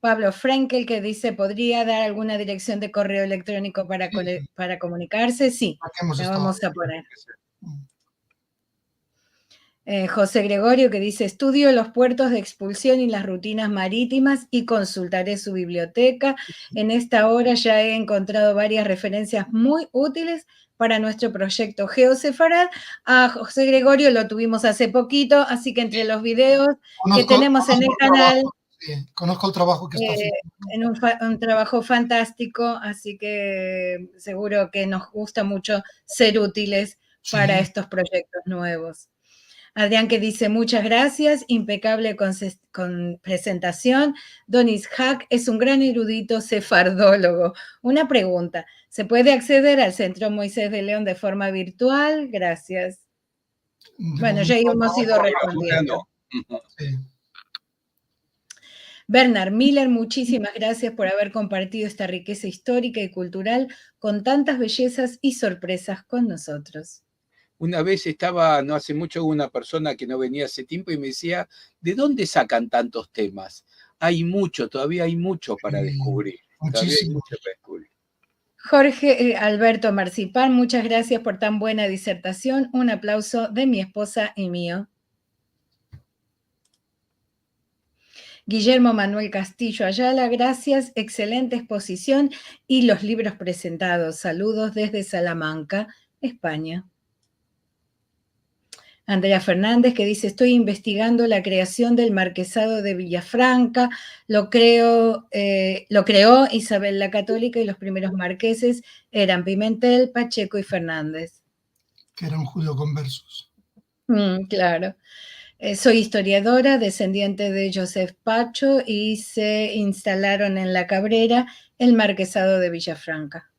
Pablo Frenkel que dice, ¿podría dar alguna dirección de correo electrónico para comunicarse? Sí, la vamos a poner. José Gregorio que dice, estudio los puertos de expulsión y las rutinas marítimas y consultaré su biblioteca. En esta hora ya he encontrado varias referencias muy útiles para nuestro proyecto GeoSefarad. A José Gregorio lo tuvimos hace poquito, así que entre los videos que tenemos en el canal... Conozco el trabajo que está haciendo. En un trabajo fantástico, así que seguro que nos gusta mucho ser útiles para estos proyectos nuevos. Adrián que dice, muchas gracias, impecable con presentación. Donis Hack es un gran erudito sefardólogo. Una pregunta, ¿se puede acceder al Centro Moisés de León de forma virtual? Gracias. Bueno, ya hemos ido respondiendo. Bernard Miller, muchísimas gracias por haber compartido esta riqueza histórica y cultural con tantas bellezas y sorpresas con nosotros. Una vez no hace mucho, una persona que no venía hace tiempo y me decía, ¿de dónde sacan tantos temas? Todavía hay mucho para descubrir. Muchísimo. Jorge Alberto Marcipán, muchas gracias por tan buena disertación. Un aplauso de mi esposa y mío. Guillermo Manuel Castillo Ayala, gracias, excelente exposición y los libros presentados. Saludos desde Salamanca, España. Andrea Fernández que dice, estoy investigando la creación del marquesado de Villafranca, lo creó Isabel la Católica y los primeros marqueses eran Pimentel, Pacheco y Fernández. Que eran judeoconversos. Claro. Soy historiadora, descendiente de Joseph Pacho y se instalaron en La Cabrera el marquesado de Villafranca.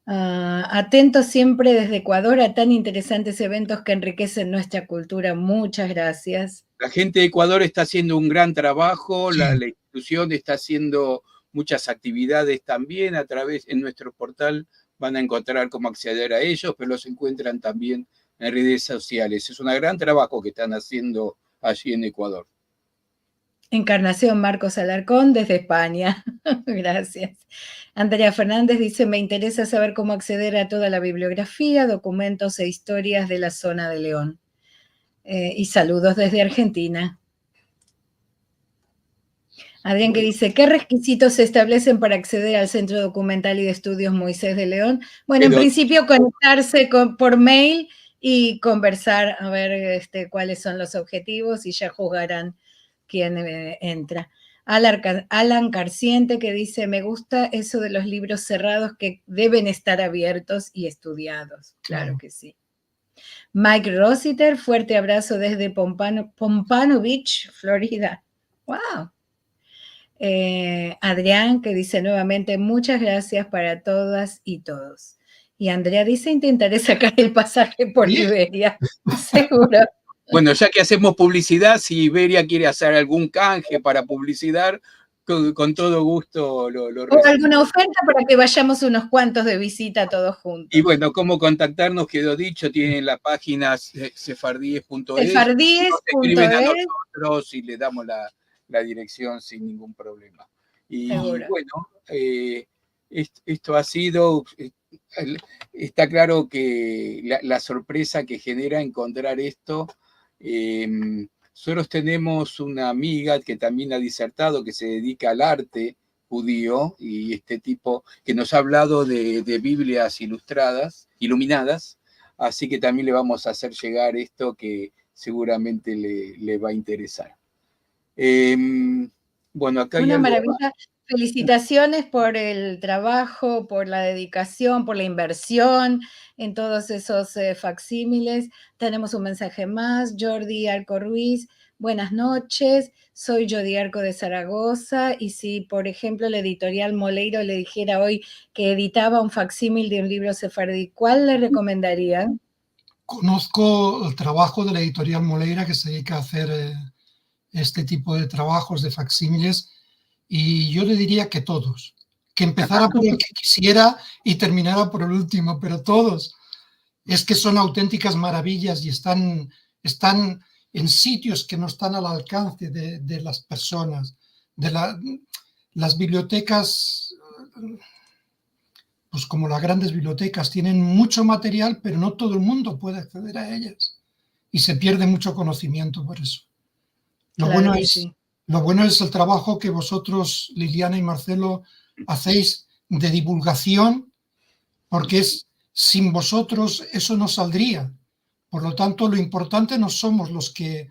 Atento siempre desde Ecuador a tan interesantes eventos que enriquecen nuestra cultura. Muchas gracias. La gente de Ecuador está haciendo un gran trabajo, la institución está haciendo muchas actividades también en nuestro portal van a encontrar cómo acceder a ellos, pero los encuentran también en redes sociales. Es un gran trabajo que están haciendo allí en Ecuador. Encarnación Marcos Alarcón desde España. Gracias. Andrea Fernández dice, me interesa saber cómo acceder a toda la bibliografía, documentos e historias de la zona de León. Y saludos desde Argentina. Adrián que dice, ¿qué requisitos se establecen para acceder al Centro Documental y de Estudios Moisés de León? Bueno, en principio conectarse por mail y conversar a ver cuáles son los objetivos y ya juzgarán quién entra. Alan Carciente que dice, me gusta eso de los libros cerrados que deben estar abiertos y estudiados. Claro que sí. Mike Rossiter, fuerte abrazo desde Pompano Beach, Florida. ¡Wow! Adrián, que dice nuevamente, muchas gracias para todas y todos. Y Andrea dice, intentaré sacar el pasaje por Iberia, seguro. Bueno, ya que hacemos publicidad, si Iberia quiere hacer algún canje para publicidad, con todo gusto lo o alguna oferta para que vayamos unos cuantos de visita todos juntos. Y bueno, cómo contactarnos quedó dicho, tienen la página sefardíes.es. Sefardíes.es. Escriben a nosotros y le damos la dirección sin ningún problema. Y seguro. bueno, esto ha sido, está claro que la sorpresa que genera encontrar esto. Nosotros tenemos una amiga que también ha disertado, que se dedica al arte judío, y este tipo que nos ha hablado de Biblias iluminadas, así que también le vamos a hacer llegar esto que seguramente le va a interesar. Bueno, acá una hay maravilla. Felicitaciones por el trabajo, por la dedicación, por la inversión en todos esos facsímiles. Tenemos un mensaje más. Jordi Arco Ruiz, buenas noches. Soy Jordi Arco de Zaragoza y si, por ejemplo, la editorial Moleiro le dijera hoy que editaba un facsímil de un libro sefardí, ¿cuál le recomendaría? Conozco el trabajo de la editorial Moleira que se dedica a hacer este tipo de trabajos de facsímiles. Y yo le diría que todos, que empezara por el que quisiera y terminara por el último, pero todos. Es que son auténticas maravillas y están en sitios que no están al alcance de las personas. Las bibliotecas, pues como las grandes bibliotecas, tienen mucho material, pero no todo el mundo puede acceder a ellas. Y se pierde mucho conocimiento por eso. Lo bueno es el trabajo que vosotros, Liliana y Marcelo, hacéis de divulgación, porque sin vosotros eso no saldría. Por lo tanto, lo importante no somos los que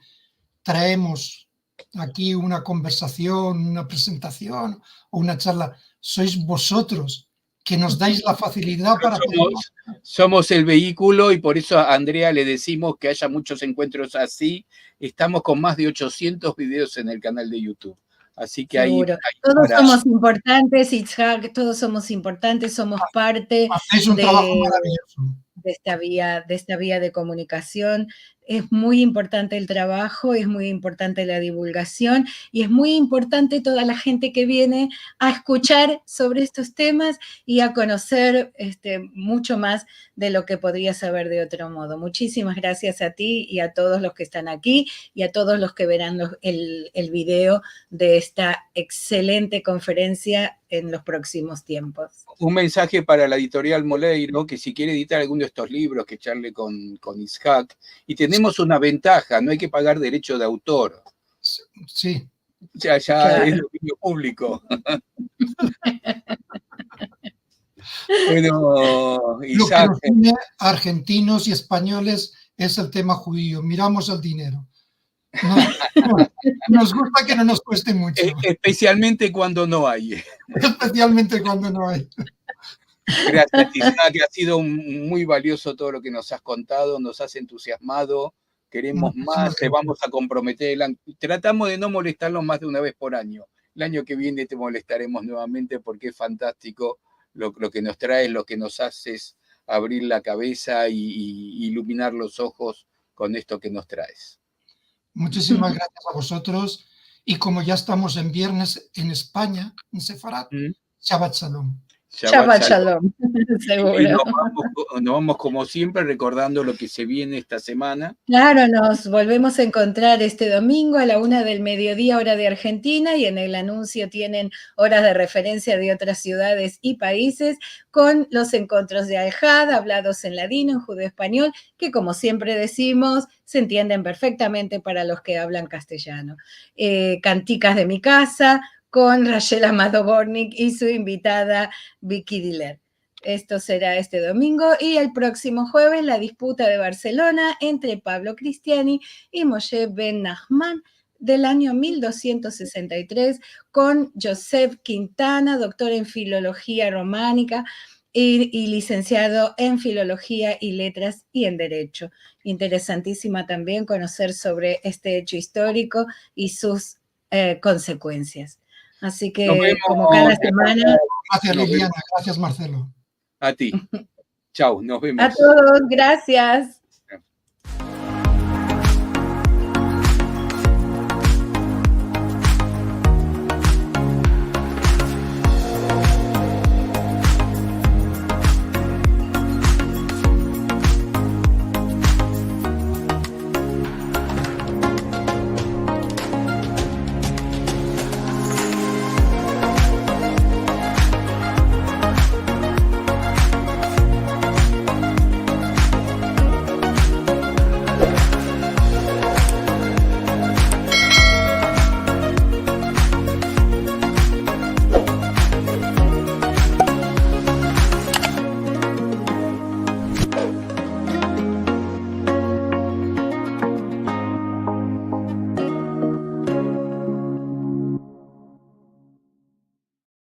traemos aquí una conversación, una presentación o una charla, sois vosotros que nos dais la facilidad para poder... Somos el vehículo y por eso a Andrea le decimos que haya muchos encuentros así. Estamos con más de 800 videos en el canal de YouTube. Así que seguro. Todos somos importantes, Itzhak, todos somos importantes, somos parte de esta vía de comunicación. Es muy importante el trabajo, es muy importante la divulgación y es muy importante toda la gente que viene a escuchar sobre estos temas y a conocer mucho más de lo que podría saber de otro modo. Muchísimas gracias a ti y a todos los que están aquí y a todos los que verán el video de esta excelente conferencia en los próximos tiempos. Un mensaje para la editorial Moleiro, que si quiere editar alguno de estos libros, que charle con Itzhak. Y tenemos una ventaja, no hay que pagar derecho de autor. Sí. Ya claro. Es dominio público. Bueno, Isaac. Lo que nos une a argentinos y españoles es el tema judío. Miramos el dinero. Nos gusta que no nos cueste mucho. Especialmente cuando no hay. Especialmente cuando no hay. Gracias, Isaac, que ha sido muy valioso todo lo que nos has contado, nos has entusiasmado, queremos más, te vamos a comprometer. Tratamos de no molestarlos más de una vez por año. El año que viene te molestaremos nuevamente porque es fantástico lo que nos traes, lo que nos haces abrir la cabeza y iluminar los ojos con esto que nos traes. Muchísimas gracias a vosotros. Y como ya estamos en viernes en España, en Sefarat, Shabbat Shalom. Shabbat Shalom, Y seguro. nos vamos como siempre recordando lo que se viene esta semana. Claro, nos volvemos a encontrar este domingo a la 1 del mediodía, hora de Argentina, y en el anuncio tienen horas de referencia de otras ciudades y países, con los encuentros de Al-Had, hablados en ladino, en judeo-español, que como siempre decimos, se entienden perfectamente para los que hablan castellano. Canticas de mi casa, con Rachel Amado Bornik y su invitada Vicky Diller. Esto será este domingo, y el próximo jueves la disputa de Barcelona entre Pablo Cristiani y Moshe Ben Nachman del año 1263, con Joseph Quintana, doctor en filología románica y licenciado en filología y letras y en derecho. Interesantísima también conocer sobre este hecho histórico y sus consecuencias. Así que, como cada semana... Gracias, Liliana. Gracias, Marcelo. A ti. Chau, nos vemos. A todos, gracias.